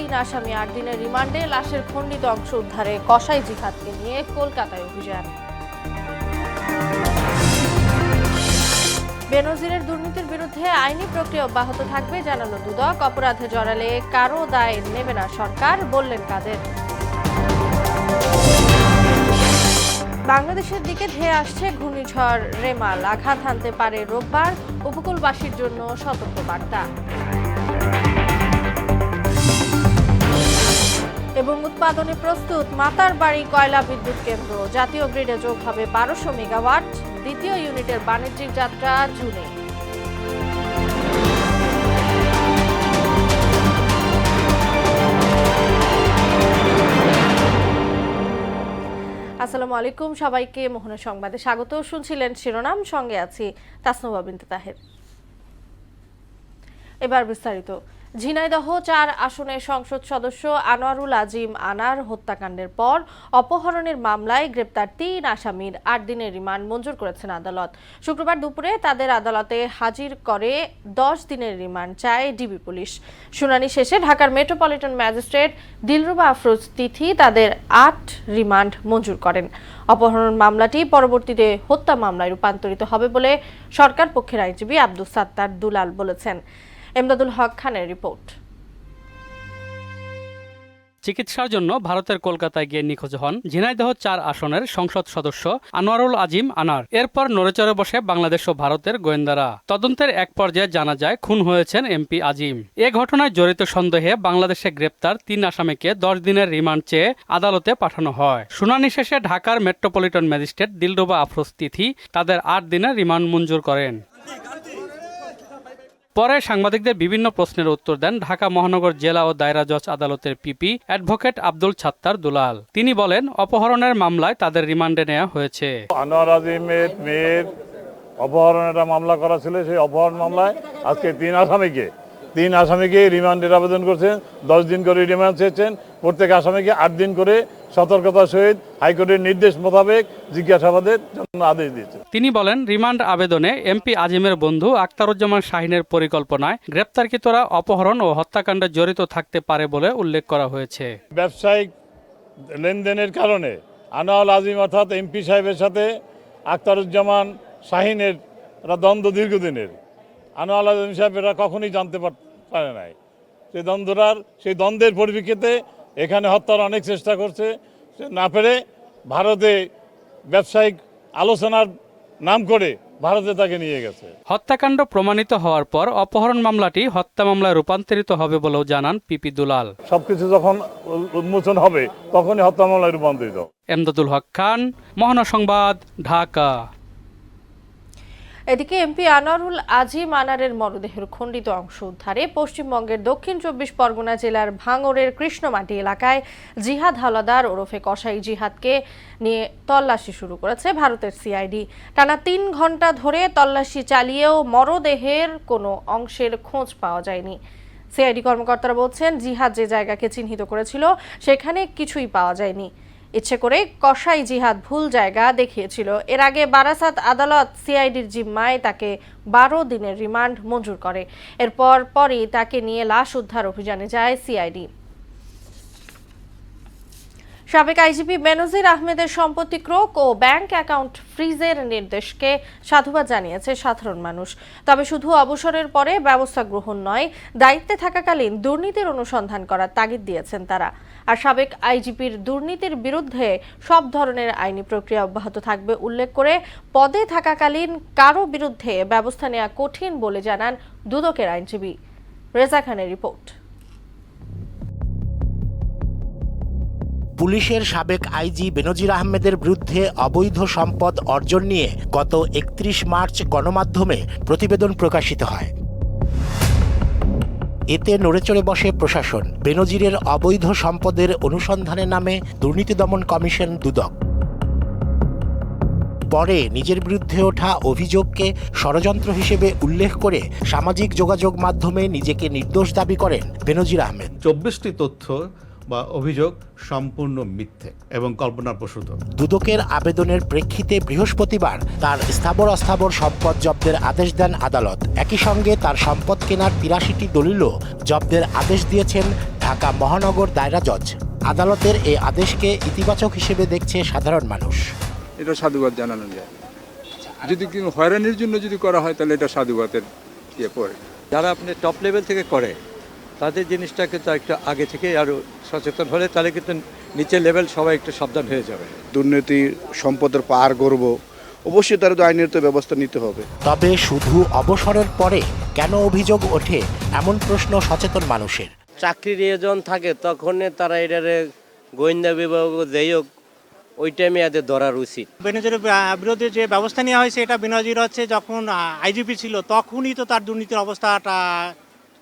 3 আসামি 8 দিনের রিমান্ডে, লাশের খণ্ডিত অংশ উদ্ধারে কসাই জিহাদকে নিয়ে কলকাতায় অভিযান। বেনজিরের দুর্নীতির বিরুদ্ধে আইনি প্রক্রিয়া অব্যাহত থাকবে জানালো দুদক। অপরাধে জড়ালে কারো দায় নেবে না সরকার, বললেন কাদের। বাংলাদেশের দিকে ধেয়ে আসছে ঘূর্ণিঝড় রেমাল, আঘাত হানতে পারে রোববার, উপকূলবাসীর জন্য সতর্কবার্তা। এবং উৎপাদনে প্রস্তুত মাতারবাড়ি কয়লা বিদ্যুৎ কেন্দ্র, জাতীয় গ্রিডে যোগ হবে 1200 মেগাওয়াট, দ্বিতীয় ইউনিটের বাণিজ্যিক যাত্রা জুনে। আসসালামু আলাইকুম, সবাইকে মোহনা সংবাদে স্বাগত। শুনছিলেন শিরোনাম, সঙ্গে আছি তাসনুভা বিনতে তাহের। এবার বিস্তারিত। ঝিনাইদহ 4 আসনের সংসদ সদস্য আনোয়ারুল আজিম আনার হত্যাকাণ্ডের পর অপহরণের মামলায় গ্রেপ্তার 3 আসামির 8 দিনের রিমান্ড মঞ্জুর করেছেন আদালত। শুক্রবার দুপুরে তাদের আদালতে হাজির করে 10 দিনের রিমান্ড চায় ডিবি পুলিশ। শুনানি শেষে ঢাকার মেট্রোপলিটন ম্যাজিস্ট্রেট দিলরুবা আফরোজ তিথি তাদের 8 রিমান্ড মঞ্জুর করেন। অপহরণ মামলাটি পরবর্তীতে হত্যা মামলায় রূপান্তরিত হবে বলে সরকার পক্ষের আইনজীবী আব্দুস সাত্তার দুলাল বলেছেন। এমদাদুল হক খানের রিপোর্ট। চিকিৎসার জন্য ভারতের কলকাতায় গিয়ে নিখোঁজ হন ঝিনাইদহ 4 আসনের সংসদ সদস্য আনোয়ারুল আজিম আনার। এরপর নড়েচড়ে বসে বাংলাদেশ ও ভারতের গোয়েন্দারা। তদন্তের এক পর্যায়ে জানা যায় খুন হয়েছেন এমপি আজিম। এ ঘটনায় জড়িত সন্দেহে বাংলাদেশে গ্রেপ্তার 3 আসামিকে 10 দিনের রিমান্ড চেয়ে আদালতে পাঠানো হয়। শুনানি শেষে ঢাকার মেট্রোপলিটন ম্যাজিস্ট্রেট দিলরুবা আফরোজ তিথি তাদের 8 দিনের রিমান্ড মঞ্জুর করেন। পরে সাংবাদিকদের বিভিন্ন প্রশ্নের উত্তর দেন ঢাকা মহানগর জেলা ও দায়রা জজ আদালতের পিপি অ্যাডভোকেট আব্দুল ছাত্তার দুলাল। তিনি বলেন, অপহরণের মামলায় তাদের রিমান্ডে নেওয়া হয়েছে। আনোয়ার আজিমের মেয়ের অপহরণের মামলা করা ছিল, সেই অপহরণ মামলায় আজকে 3 আসামিকে রিমান্ডের আবেদন করছেন। 10 দিন করে রিমান্ড চেয়েছেন। প্রত্যেক আসামিকে 8 দিন করে সতর্কতার সহিত হাইকোর্টের নির্দেশ মোতাবেক জিজ্ঞাসাবাদের জন্য আদেশ দিয়েছে। তিনি বলেন, রিমান্ড আবেদনে এমপি আজিমের বন্ধু আখতারুজ্জামান শাহিনের পরিকল্পনায় গ্রেপ্তারকৃতরা অপহরণ ও হত্যাকাণ্ডে জড়িত থাকতে পারে বলে উল্লেখ করা হয়েছে। ব্যবসায়িক লেনদেনের কারণে আনোয়ারুল আজিম অর্থাৎ এমপি সাহেবের সাথে আখতারুজ্জামান শাহিনের দ্বন্দ্ব দীর্ঘদিনের। আনোয়ারুল আজিম সাহেব এরা কখনই জানতে পারে নাই সেই দ্বন্দ্বের পরিপ্রেক্ষিতে এখানে হত্যার অনেক চেষ্টা করছে, সে না পেরে ভারতে ব্যবসায়িক আলোচনার নাম করে ভারতে তাকে নিয়ে গেছে। হত্যাকাণ্ড প্রমাণিত হওয়ার পর অপহরণ মামলাটি হত্যা মামলায় রূপান্তরিত হবে বলেও জানান পিপি দুলাল। সবকিছু যখন উন্মোচন হবে তখনই হত্যা মামলায় রূপান্তরিত। এমদাদুল হক খান, মোহনা সংবাদ, ঢাকা। এদিকে এমপি আনোয়ারুল আজিম আনারের মরদেহের খণ্ডিত অংশ উদ্ধারে পশ্চিমবঙ্গের দক্ষিণ 24 পরগনা জেলার ভাঙড়ের কৃষ্ণমাটি এলাকায় জিহাদ হাওলাদার ওরফে কসাই জিহাদকে নিয়ে তল্লাশি শুরু করেছে ভারতের সিআইডি। টানা 3 ঘন্টা ধরে তল্লাশি চালিয়েও মরদেহের কোনো অংশের খোঁজ পাওয়া যায়নি। সিআইডি কর্মকর্তারা বলছেন, জিহাদ যে জায়গাকে চিহ্নিত করেছিল সেখানে কিছুই পাওয়া যায়নি। ইচ্ছে করে কসাই জিহাদ ভুল জায়গা দেখিয়েছিল। এর আগে বারাসাত আদালত সিআইডির জিম্মায় তাকে 12 দিনের রিমান্ড মঞ্জুর করে। এরপর পরই তাকে নিয়ে লাশ উদ্ধার অভিযানে যায় সিআইডি। সাবেক আইজিপি বেনজির আহমেদের সম্পত্তি ক্রোক ও ব্যাংক অ্যাকাউন্ট ফ্রিজের নির্দেশকে সাধুবাদ জানিয়েছে সাধারণ মানুষ। তবে শুধু অবসরের পরে ব্যবস্থা গ্রহণ নয়, দায়িত্বে থাকাকালীন দুর্নীতির অনুসন্ধান করার তাগিদ দিয়েছেন তারা। আর সাবেক আইজিপির দুর্নীতির বিরুদ্ধে সব ধরনের আইনি প্রক্রিয়া অব্যাহত থাকবে উল্লেখ করে পদে থাকাকালীন কারো বিরুদ্ধে ব্যবস্থা নেওয়া কঠিন বলে জানান দুদকের আইনজীবী। রেজা খানের রিপোর্ট। পুলিশের সাবেক আইজি বেনজির আহমেদের বিরুদ্ধে অবৈধ সম্পদ অর্জন নিয়ে গত 31 মার্চ গণমাধ্যমে প্রতিবেদন প্রকাশিত হয়। এতে নড়েচড়ে বসে প্রশাসন। বেনজিরের অবৈধ সম্পদের অনুসন্ধানের নামে দুর্নীতি দমন কমিশন দুদক। পরে নিজের বিরুদ্ধে ওঠা অভিযোগকে ষড়যন্ত্র হিসেবে উল্লেখ করে সামাজিক যোগাযোগ মাধ্যমে নিজেকে নির্দোষ দাবি করেন বেনজির আহমেদ। 24টি তথ্য বা অভিযোগ সম্পূর্ণ মিথ্যে এবং কল্পনাপ্রসূত। দুদকের আবেদনের প্রেক্ষিতে বৃহস্পতিবার তার স্থাবর অস্থাবর সম্পদ জব্দের আদেশ দেন আদালত। একই সঙ্গে তার সম্পদ কেনার 83টি দলিলও জব্দের আদেশ দিয়েছেন ঢাকা মহানগর দায়রা জজ। আদালতের এই আদেশকে ইতিবাচক হিসেবে দেখছে সাধারণ মানুষ। এটা সাধুবাদ জানানো যায়। যদি হয়রানির জন্য যদি করা হয় তাহলে এটা সাধুবাদের ইয়ে পড়ে। যারা আপনি টপ লেভেল থেকে করে তাদের জিনিসটা কিন্তু একটু আগে থেকে আরও সচেতন হলে তাহলে কিন্তু নিচের লেভেল সবাই একটু সাবধান হয়ে যাবে। দুর্নীতি সম্পদের পার করব, অবশ্যই তার আইনের তো ব্যবস্থা নিতে হবে। তবে শুধু অবসরের পরে কেন অভিযোগ ওঠে এমন প্রশ্ন সচেতন মানুষের। চাকরির এজন থাকে তখন তারা এটারে গোয়েন্দা বিভাগ যাই হোক ওই টাইমে এদের ধরার উচিত। বেনজিরের বিরুদ্ধে যে ব্যবস্থা নেওয়া হয়েছে এটা বেনজির হচ্ছে যখন আইজিপি ছিল তখনই তো তার দুর্নীতির অবস্থাটা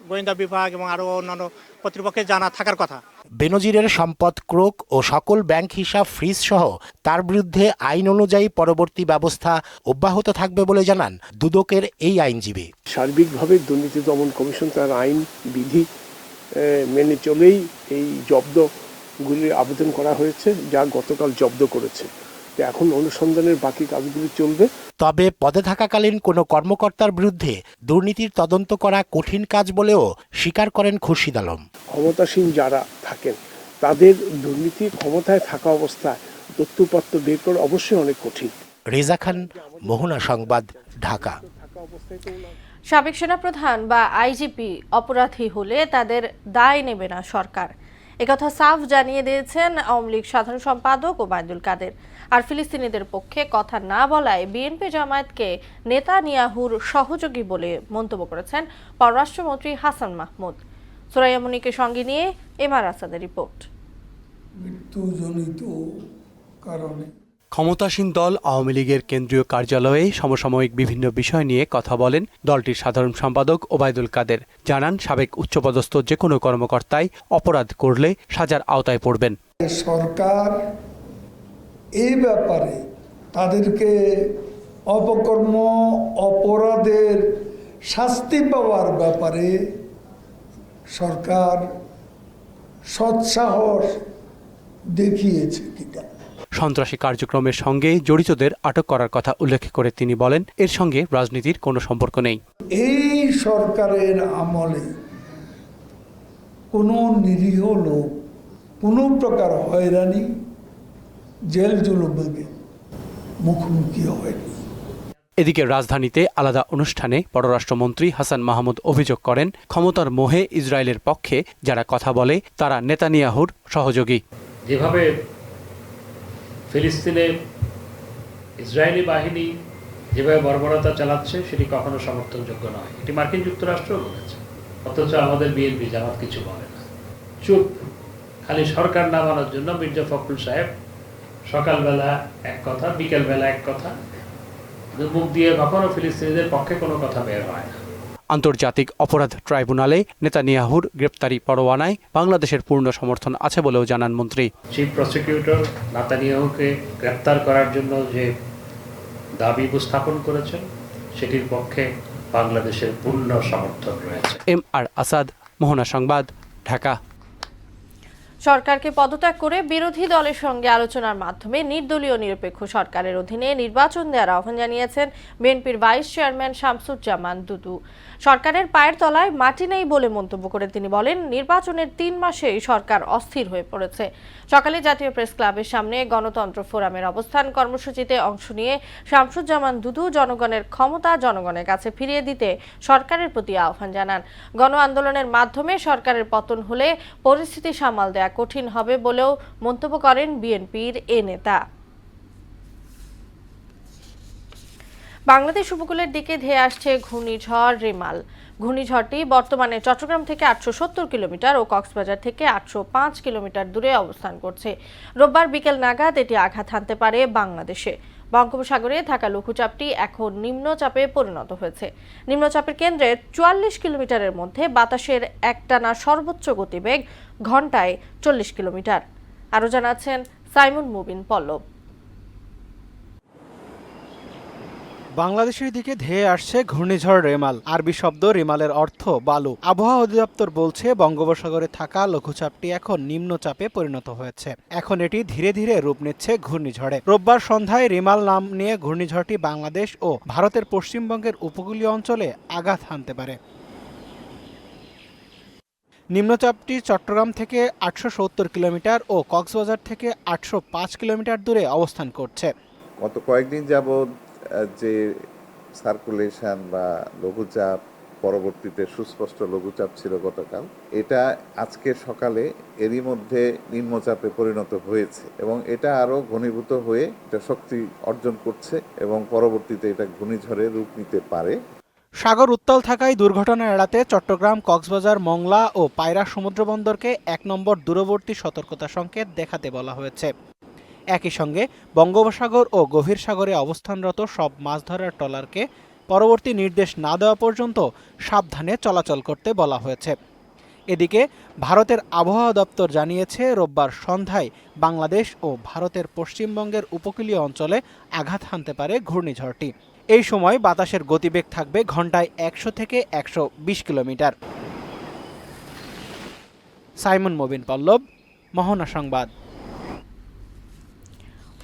গোয়েন্দা বিভাগ এবং আরও অন্যান্য কর্তৃপক্ষের জানা থাকার কথা। বেনজিরের সম্পদ ক্রোক ও সকল ব্যাংক হিসাব ফ্রিজ সহ তার বিরুদ্ধে আইন অনুযায়ী পরবর্তী ব্যবস্থা অব্যাহত থাকবে বলে জানান দুদকের এই আইনজীবী। সার্বিকভাবে দুর্নীতি দমন কমিশন তার আইন বিধি মেনে চলেই এই জব্দগুলির আবেদন করা হয়েছে, যা গতকাল জব্দ করেছে। এখন অনুসন্ধানের বাকি কাজগুলি চলবে। তবে পদে থাকাকালীন কোনো কর্মকর্তার বিরুদ্ধে দুর্নীতির তদন্ত করা কঠিন কাজ বলেও স্বীকার করেন খুরশিদ আলম। ক্ষমতাসীন যারা থাকেন তাদের দুর্নীতি ক্ষমতায় থাকা অবস্থায় তথ্যপত্র বের করা অবশ্যই অনেক কঠিন। রেজা খান, মোহনা সংবাদ, ঢাকা। সাবেক সেনাপ্রধান বা আইজিপি অপরাধী হলে তাদের দায় নেবে না সরকার, একথা সাফ জানিয়ে দিয়েছেন আওয়ামী লীগ সাধারণ সম্পাদক ওবায়দুল কাদের। আর ফিলিস্তিনিদের পক্ষে কথা না বলায় বিএনপি জামায়াতকে নেতানিয়াহুর সহযোগী বলে মন্তব্য করেছেন পররাষ্ট্রমন্ত্রী হাসান মাহমুদ। সুরাইয়া মুনিকে সঙ্গে নিয়ে এমআর আসাদের রিপোর্ট। মৃত্যুজনিত কারণে ক্ষমতাসীন দল আওয়ামী লীগের কেন্দ্রীয় কার্যালয়ে সমসাময়িক বিভিন্ন বিষয় নিয়ে কথা বলেন দলটির সাধারণ সম্পাদক ওবায়দুল কাদের। জানান, সাবেক উচ্চপদস্থ যে কোনো কর্মকর্তাই অপরাধ করলে সাজার আওতায় পড়বেন। সরকার এই ব্যাপারে তাদেরকে অপকর্ম অপরাধের শাস্তি পাওয়ার ব্যাপারে সরকার সৎসাহস দেখিয়েছে কিনা। সন্ত্রাসী কার্যক্রমের সঙ্গে জড়িতদের আটক করার কথা উল্লেখ করে তিনি বলেন, এর সঙ্গে রাজনীতির কোনো সম্পর্ক নেই। এই সরকারের আমলে কোনো নিরীহ লোক কোনো প্রকার হয়রানি জেল জুলুমের মুখোমুখি হয়নি। এদিকে রাজধানীতে আলাদা অনুষ্ঠানে পররাষ্ট্রমন্ত্রী হাসান মাহমুদ অভিযোগ করেন, ক্ষমতার মোহে ইসরায়েলের পক্ষে যারা কথা বলে তারা নেতানিয়াহুর সহযোগী। যেভাবে ফিলিস্তিনে ইসরায়েলি বাহিনী যেভাবে বর্বরতা চালাচ্ছে সেটি কখনো সমর্থনযোগ্য নয়, এটি মার্কিন যুক্তরাষ্ট্রও বলেছে। অথচ আমাদের বিএনপি জামাত কিছু বলে না, চুপ। খালি সরকার নামানোর জন্য মির্জা ফখরুল সাহেব সকালবেলা এক কথা, বিকেলবেলা এক কথা, মুখ দিয়ে কখনো ফিলিস্তিনিদের পক্ষে কোনো কথা বের হয় না। আন্তর্জাতিক অপরাধ ট্রাইব্যুনালে নেতানিয়াহুর গ্রেপ্তারি পরোয়ানায় বাংলাদেশের পূর্ণ সমর্থন আছে বলেও জানান মন্ত্রী। চিফ প্রসিকিউটর নেতানিয়াহুকে গ্রেপ্তার করার জন্য যে দাবি উপস্থাপন করেছেন সেটির পক্ষে বাংলাদেশের পূর্ণ সমর্থন রয়েছে। এমআর আসাদ, মোহনা সংবাদ, ঢাকা। সরকারকে পদত্যাগ করে বিরোধী দলের সঙ্গে আলোচনার মাধ্যমে নির্দলীয় নিরপেক্ষ সরকারের অধীনে নির্বাচন দেওয়ার আহ্বান জানিয়েছেন বিএনপির ভাইস চেয়ারম্যান শামসুজ্জামান দুদু। সরকারের পায়ের তলায় মাটি নেই বলে মন্তব্য করে তিনি বলেন, নির্বাচনের 3 মাসেই সরকার অস্থির হয়ে পড়েছে। সকালে জাতীয় প্রেস ক্লাবের সামনে গণতন্ত্র ফোরামের অবস্থান কর্মসূচিতে অংশ নিয়ে শামসুজ্জামান দুদু জনগণের ক্ষমতা জনগণের কাছে ফিরিয়ে দিতে সরকারের প্রতি আহ্বান জানান। গণ আন্দোলনের মাধ্যমে সরকারের পতন হলে পরিস্থিতি সামাল দেয়া কঠিন হবে বলেও মন্তব্য করেন বিএনপির এ নেতা। বাংলাদেশ উপকূলের দিকে ধেয়ে আসছে ঘূর্ণিঝড় রেমাল। ঘূর্ণিঝড়টি বর্তমানে চট্টগ্রাম থেকে 870 কিলোমিটার ও কক্সবাজার থেকে 805 কিলোমিটার দূরে অবস্থান করছে। রোববার বিকেল নাগাদ এটি আঘাত হানতে পারে বাংলাদেশে। বঙ্গোপসাগরে থাকা লঘুচাপটি এখন নিম্নচাপে পরিণত হয়েছে। নিম্নচাপের কেন্দ্রে 44 কিলোমিটারের মধ্যে বাতাসের একটানা সর্বোচ্চ গতিবেগ ঘন্টায় 40 কিলোমিটার। আরও জানাচ্ছেন সাইমুন মুবিন পল্লব। বাংলাদেশের দিকে ধেয়ে আসছে ঘূর্ণিঝড় রেমাল। আরবি শব্দ রেমালের অর্থ বালু। আবহাওয়া অধিদপ্তর বলছে বঙ্গোপসাগরে থাকা লঘুচাপটি এখন নিম্নচাপে পরিণত হয়েছে। এখন এটি ধীরে ধীরে রূপ নিচ্ছে ঘূর্ণিঝড়ে। রোববার সন্ধ্যায় রেমাল নাম নিয়ে ঘূর্ণিঝড়টি বাংলাদেশ ও ভারতের পশ্চিমবঙ্গের উপকূলীয় অঞ্চলে আঘাত হানতে পারে। নিম্নচাপটি চট্টগ্রাম থেকে 870 কিলোমিটার ও কক্সবাজার থেকে 805 কিলোমিটার দূরে অবস্থান করছে। গত কয়েকদিন যাবৎ যে সার্কুলেশন বা লঘুচাপ, পরবর্তীতে সুস্পষ্ট লঘুচাপ ছিল গতকাল, এটা আজকে সকালে এরই মধ্যে নিম্নচাপে পরিণত হয়েছে এবং এটা আরো ঘনীভূত হয়ে এটা শক্তি অর্জন করছে এবং পরবর্তীতে এটা ঘূর্ণিঝড়ে রূপ নিতে পারে। সাগর উত্তাল থাকায় দুর্ঘটনা এড়াতে চট্টগ্রাম, কক্সবাজার, মংলা ও পায়রা সমুদ্রবন্দরকে 1 নম্বর দূরবর্তী সতর্কতা সংকেত দেখাতে বলা হয়েছে। একই সঙ্গে বঙ্গোপসাগর ও গভীর সাগরে অবস্থানরত সব মাছ ধরার ট্রলারকে পরবর্তী নির্দেশ না দেওয়া পর্যন্ত সাবধানে চলাচল করতে বলা হয়েছে। এদিকে ভারতের আবহাওয়া দপ্তর জানিয়েছে, রোববার সন্ধ্যায় বাংলাদেশ ও ভারতের পশ্চিমবঙ্গের উপকূলীয় অঞ্চলে আঘাত হানতে পারে ঘূর্ণিঝড়টি। এই সময় বাতাসের গতিবেগ থাকবে ঘন্টায় 100 থেকে 120 কিলোমিটার। সাইমন মবিন পল্লব, মোহনা সংবাদ।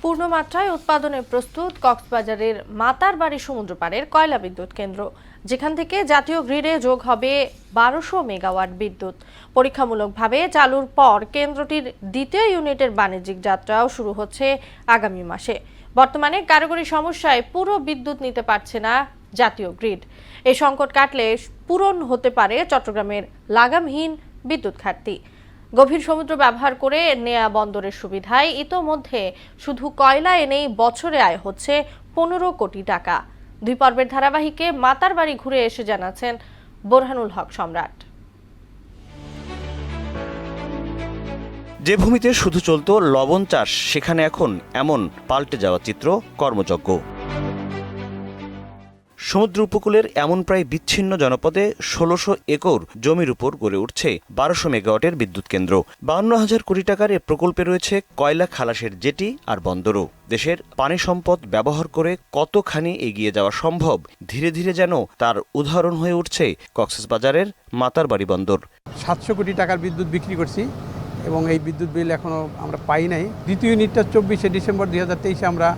পূর্ণমাত্রায় উৎপাদনে প্রস্তুত কক্সবাজারের মাতারবাড়ি সমুদ্র পাড়ের কয়লা বিদ্যুৎ কেন্দ্র, যেখান থেকে জাতীয় গ্রিডে যোগ হবে 1200 মেগাওয়াট বিদ্যুৎ। পরীক্ষামূলকভাবে চালুর পর কেন্দ্রটির দ্বিতীয় ইউনিটের বাণিজ্যিক যাত্রাও শুরু হচ্ছে আগামী মাসে। বর্তমানে কারিগরি সমস্যায় পুরো বিদ্যুৎ নিতে পারছে না জাতীয় গ্রিড। এই সংকট কাটলে পূরণ হতে পারে চট্টগ্রামের লাগামহীন বিদ্যুৎ ঘাটতি। গভীর সমুদ্র ব্যবহার করে নেয়া বন্দরের সুবিধায় ইতোমধ্যে শুধু কয়লা এনেই বছরে আয় হচ্ছে 15 কোটি টাকা। 2 পর্বের ধারাবাহিকে মাতারবাড়ি ঘুরে এসে জানাচ্ছেন বোরহানুল হক সম্রাট। যে ভূমিতে শুধু চলতো লবণ চাষ, সেখানে এখন এমন পাল্টে যাওয়া চিত্র কর্মযজ্ঞ। সমুদ্র উপকূলের এমন প্রায় বিচ্ছিন্ন জনপদে 1600 একর জমির উপর গড়ে উঠছে 1200 মেগাওয়াটের বিদ্যুৎ কেন্দ্র। 52,000 কোটি টাকার এ প্রকল্পে রয়েছে কয়লা খালাসের জেটি আর বন্দরও। দেশের পানি সম্পদ ব্যবহার করে কতখানি এগিয়ে যাওয়া সম্ভব, ধীরে ধীরে যেন তার উদাহরণ হয়ে উঠছে কক্সবাজারের মাতারবাড়ি বন্দর। 700 কোটি টাকার বিদ্যুৎ বিক্রি করছি এবং এই বিদ্যুৎ বিল এখনও আমরা পাই নাই। দ্বিতীয় ইউনিটটা 24শে ডিসেম্বর 2023 আমরা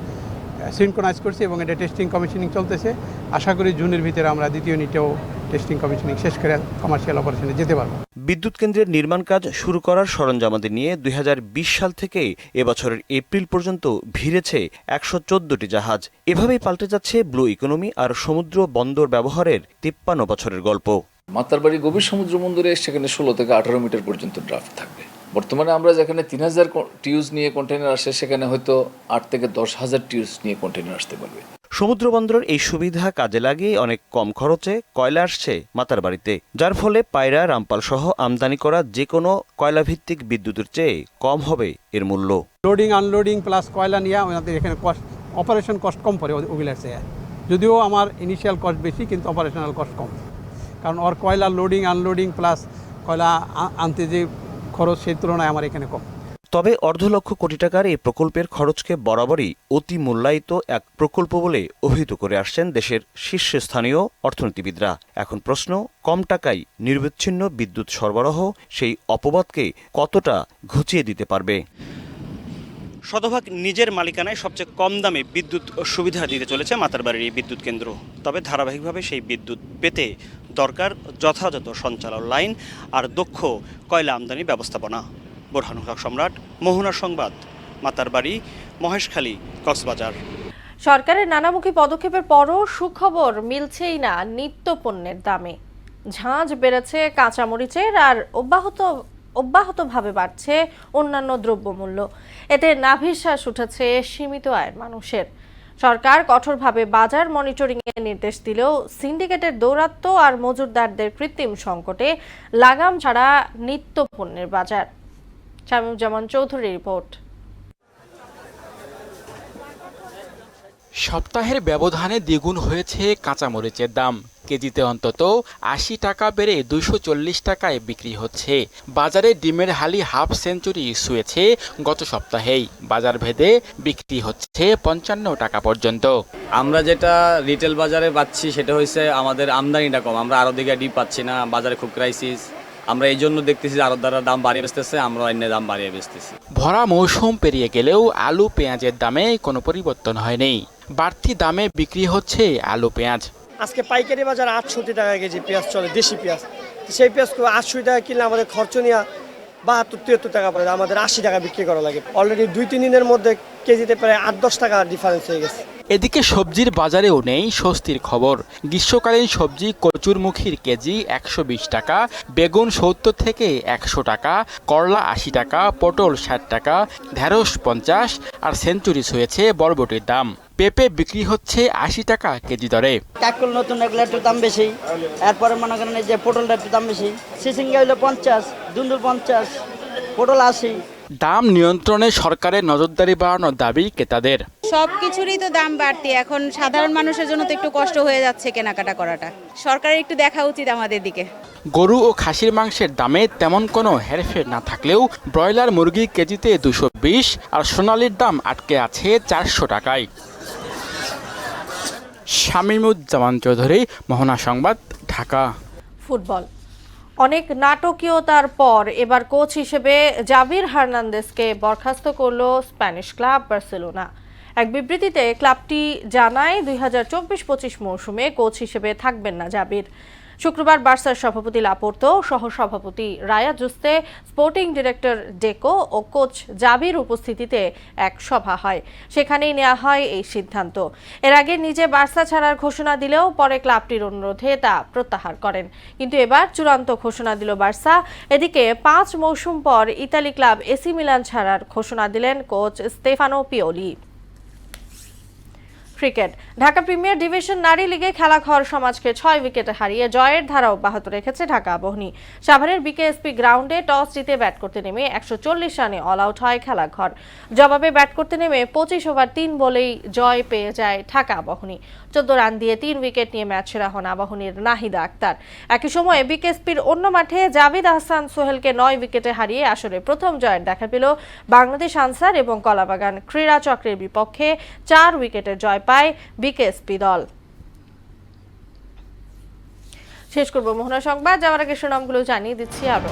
সিনক্রোনাইজ করছি এবং এটা টেস্টিং কমিশনিং চলতেছে। আশা করি জুনের ভিতরে আমরা দ্বিতীয় ইউনিটেও টেস্টিং কমিশনিং শেষ করে কমার্শিয়াল অপারেশনে যেতে পারবো। বিদ্যুৎ কেন্দ্রের নির্মাণ কাজ শুরু করার সরঞ্জামাদি নিয়ে 2020 সাল থেকে এবছরের এপ্রিল পর্যন্ত ভিড়েছে 114টি জাহাজ। এভাবেই পাল্টে যাচ্ছে ব্লু ইকোনমি আর সমুদ্র বন্দর ব্যবহারের 53 বছরের গল্প। মাতারবাড়ি গভীর সমুদ্র বন্দরে সেখানে 16 থেকে 18 মিটার পর্যন্ত ড্রাফট থাকবে। বর্তমানে আমরা যেখানে 3000 টিউজ নিয়ে কন্টেইনার আসে, সেখানে হয়তো 8 থেকে 10,000 টিউজ নিয়ে কন্টেইনার আসতে পারবে। সমুদ্র বন্দরের এই সুবিধা কাজে লাগিয়ে অনেক কম খরচে কয়লা আসছে মাতারবাড়িতে, যার ফলে পায়রা, রামপাল সহ আমদানি করা যে কোনো কয়লাভিত্তিক বিদ্যুতের চেয়ে কম হবে এর মূল্য। লোডিং আনলোডিং প্লাস কয়লা নিয়ে আমাদের এখানে কস্ট, অপারেশন কস্ট কম পড়ে ওগুলার চেয়ে। যদিও আমার ইনিশিয়াল কস্ট বেশি, কিন্তু অপারেশনাল কস্ট কম, কারণ ওর কয়লা লোডিং আনলোডিং প্লাস কয়লা আনতে যে খরচ, সেই তুলনায় আমার এখানে কম। তবে 1.5 লক্ষ কোটি টাকার এই প্রকল্পের খরচকে বরাবরই অতি মূল্যায়িত এক প্রকল্প বলে অভিহিত করে আসছেন দেশের শীর্ষস্থানীয় অর্থনীতিবিদরা। এখন প্রশ্ন, কম টাকায় নিরবিচ্ছিন্ন বিদ্যুৎ সরবরাহ সেই অপবাদকে কতটা ঘুচিয়ে দিতে পারবে? শতভাগ নিজের মালিকানায় সবচেয়ে কম দামে বিদ্যুৎ সুবিধা দিতে চলেছে মাতারবাড়ির এই বিদ্যুৎ কেন্দ্র। তবে ধারাবাহিকভাবে সেই বিদ্যুৎ পেতে দরকার যথাযথ সঞ্চালন লাইন আর দক্ষ কয়লা আমদানি ব্যবস্থাপনা। বোরহানুল হক সম্রাট, মোহনা সংবাদ, মাতারবাড়ি, মহেশখালী, কক্সবাজার। সরকারের নানামুখী পদক্ষেপের পরও সুখবর মিলছেই না নিত্য পণ্যের দামে। ঝাঁঝ বেড়েছে কাঁচামরিচের আর অব্যাহতভাবে বাড়ছে অন্যান্য দ্রব্যমূল্য। এতে নাভিশ্বাস উঠেছে সীমিত আয়ের মানুষের। সরকার কঠোরভাবে বাজার মনিটরিংয়ের নির্দেশ দিলেও সিন্ডিকেটের দৌরাত্ম্য আর মজুরদারদের কৃত্রিম সংকটে লাগাম ছাড়া নিত্য পণ্যের বাজার। শামীমুজ্জামান চৌধুরীর রিপোর্ট। সপ্তাহের ব্যবধানে দ্বিগুণ হয়েছে কাঁচামরিচের দাম। কেজিতে অন্তত 80 টাকা বেড়ে 240 টাকায় বিক্রি হচ্ছে। বাজারে ডিমের হালি হাফ সেঞ্চুরি ছুঁয়েছে গত সপ্তাহেই। বাজার ভেদে বিক্রি হচ্ছে 55 টাকা পর্যন্ত। আমরা যেটা রিটেল বাজারে পাচ্ছি সেটা হচ্ছে আমাদের আমদানিটা কম, আমরা আরো দিকে ডিম পাচ্ছি না, বাজারে খুব ক্রাইসিস। আমরা এই জন্য দেখতেছি আরো দ্বারা দাম বাড়িয়ে বেচতেছে, আমরা অন্য দাম বাড়িয়ে বেচতেছি। ভরা মৌসুম পেরিয়ে গেলেও আলু পেঁয়াজের দামে কোনো পরিবর্তন হয়নি। বাড়তি দামে বিক্রি হচ্ছে আলু পেঁয়াজ। আজকে পাইকারি বাজার 68 টাকা কেজি পেঁয়াজ চলে, দেশি পেঁয়াজ। সেই পেঁয়াজ 800 টাকা কিনলে আমাদের খরচ নিয়ে 72-73 টাকা পড়ে, আমাদের 80 টাকা বিক্রি করা লাগে। অলরেডি 2-3 দিনের মধ্যে কেজিতে প্রায় 8-10 টাকা ডিফারেন্স হয়ে গেছে। এদিকে সবজির বাজারেও নেই স্বস্তির খবর। গ্রীষ্মকালীন সবজি কচুরমুখীর কেজি 120 টাকা, বেগুন 70 থেকে 100 টাকা, করলা 80 টাকা, পটল 60 টাকা, ঢেঁড়স 50 আর সেঞ্চুরি হয়েছে বরবটির দাম। পেঁপে বিক্রি হচ্ছে 80 টাকা কেজি দরে। কাকল নতুন এগুলো একটু দাম বেশি, এরপরে মনে করেন যে পটলটা একটু দাম বেশি, সিসিঙ্গা হইলো 50, দুন্দুল 50, পটল 80। দাম নিয়ন্ত্রণে সরকারের নজরদারি বাড়ানোর দাবি ক্রেতাদের। সব কিছুরই তো দাম বাড়তি, এখন সাধারণ মানুষের জন্য তো একটু কষ্ট হয়ে যাচ্ছে কেনাকাটা করাটা। সরকারের একটু দেখা উচিত আমাদের দিকে। গরু ও খাসির মাংসের দামে তেমন কোনো হেরফের না থাকলেও ব্রয়লার মুরগি কেজিতে 220 আর সোনালির দাম আটকে আছে 400 টাকায়। শামীমুজ্জামান চৌধুরী, মোহনা সংবাদ, ঢাকা। ফুটবল অনেক নাটকীয়তার পর এবার কোচ হিসেবে জাভির হার্নান্দেজকে বরখাস্ত করল স্প্যানিশ ক্লাব বার্সেলোনা। এক বিবৃতিতে ক্লাবটি জানায় 2024-25 মৌসুমে কোচ হিসেবে থাকবেন না জাভির। শুক্রবার বার্সার সভাপতি লাপোর্তো, সহসভাপতি রায়া জুস্তে, স্পোর্টিং ডিরেক্টর ডেকো ও কোচ জাভির উপস্থিতিতে এক সভা হয়। সেখানেই নেওয়া হয় এই সিদ্ধান্ত। এর আগে নিজে বার্সা ছাড়ার ঘোষণা দিলেও পরে ক্লাবটির অনুরোধে তা প্রত্যাহার করেন। কিন্তু এবার চূড়ান্ত ঘোষণা দিল বার্সা। এদিকে 5 মৌসুম পর ইতালি ক্লাব এসি মিলান ছাড়ার ঘোষণা দিলেন coach Stefano Pioli. Cricket Dhaka premier division নারী লিগে খেলাঘর সমাজকে 6 উইকেটে হারিয়ে জয়ের ধারা অব্যাহত রেখেছে ঢাকা আবাহনী। সাভারের বিকেএসপি গ্রাউন্ডে টস জিতে ব্যাট করতে নেমে 140 রানে অল আউট হয় খেলাঘর। জবাবে ব্যাট করতে নেমে 25 ওভার 3 বলেই জয় পেয়ে যায় ঢাকা আবাহনী। 14 রান দিয়ে 3 উইকেট নিয়ে ম্যাচ সেরা হন আবাহনীর নাহিদা আক্তার। একই সময়ে বিকেএসপির অন্য মাঠে জাভিদ আহসান সোহেলকে 9 উইকেটে হারিয়ে আসরে প্রথম জয়ের দেখা পেল বাংলাদেশ আনসার এবং কলাবাগান ক্রীড়া চক্রের বিপক্ষে 4 উইকেটের জয় পায় বিকেএসপি দল। শেষ করব মোহনা সংবাদ, যাওয়ার আগে শিরোনামগুলো জানিয়ে দিচ্ছি আরো।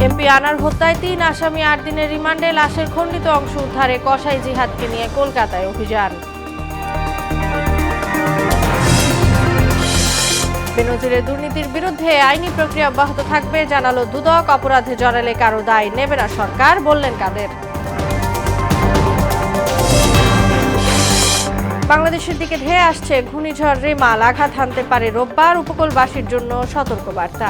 এমপি আনার হত্যায় 3 আসামি 8 দিনের রিমান্ডে, লাশের খণ্ডিত অংশ উদ্ধারে কসাই জিহাদকে নিয়ে কলকাতায় অভিযান। বেনজিরের দুর্নীতির বিরুদ্ধে আইনি প্রক্রিয়া অব্যাহত থাকবে জানালো দুদক। অপরাধে জড়ালে কারো দায় নেবে না সরকার, বললেন কাদের। বাংলাদেশের দিকে ধেয়ে আসছে ঘূর্ণিঝড় রেমাল, আঘাত হানতে পারে রোববার, উপকূলবাসীর জন্য সতর্কবার্তা।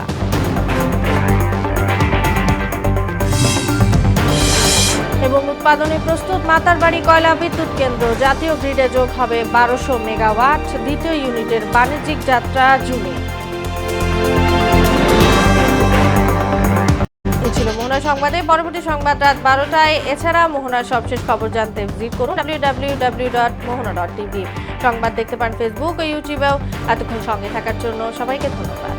এবং উৎপাদনে প্রস্তুত মাতারবাড়ি কয়লা বিদ্যুৎ কেন্দ্র, জাতীয় গ্রিডে যোগ হবে 1200 মেগাওয়াট, দ্বিতীয় ইউনিটের বাণিজ্যিক যাত্রা জুনে। এই ছিল মোহনা সংবাদে। পরবর্তী সংবাদ রাত 12টায়। এছাড়া মোহনার সবশেষ খবর জানতে ভিজিট করুন www.mohona.tv। সংবাদ দেখতে পান ফেসবুক ও ইউটিউবেও। এতক্ষণ সঙ্গে থাকার জন্য সবাইকে ধন্যবাদ।